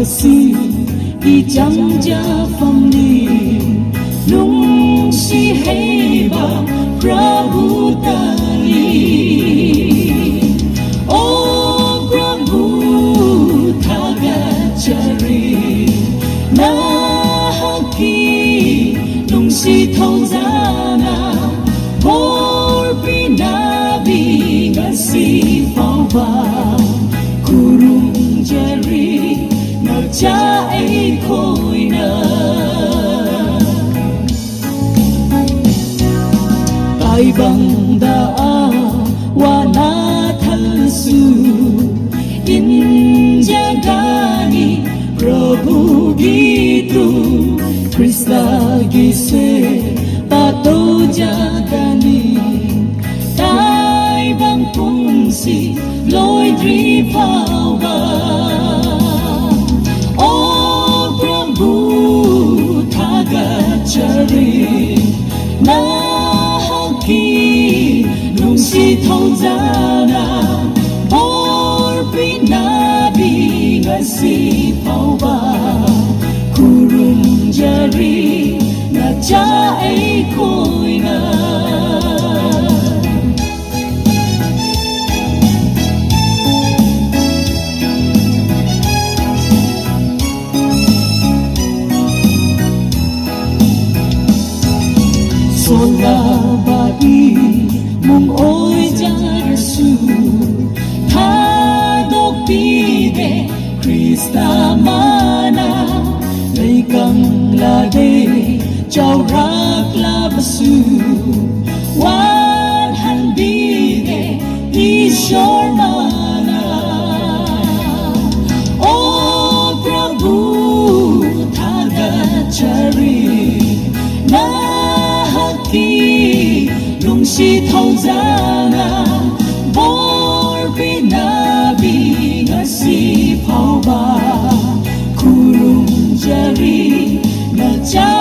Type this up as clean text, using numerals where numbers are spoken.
si đi chẳng cha phong đi nung si hay ba Prabhu tali O Prabhu thagachari na haki nung si thong jana bor pinabi ngasi pawa Khurumjari na cha ai khôi na tai bang da wa na thal su in jagani Prabhu gitu Krista gise pato jagani tai bang pungsi loi dri pawa O Prabhu thagachari na haki nung si thong jana bor pinabi ngasi pawa Khurumjari na cha ai khôi na Sola bai mong ôi jar su tha đốc bi de Krista mana lấy căng là de chào rak la basu wan han bi de Ishor mana O Prabhu thagachari na haki nung si thong jana bor pinabi ngasi pawa Khurumjari na cha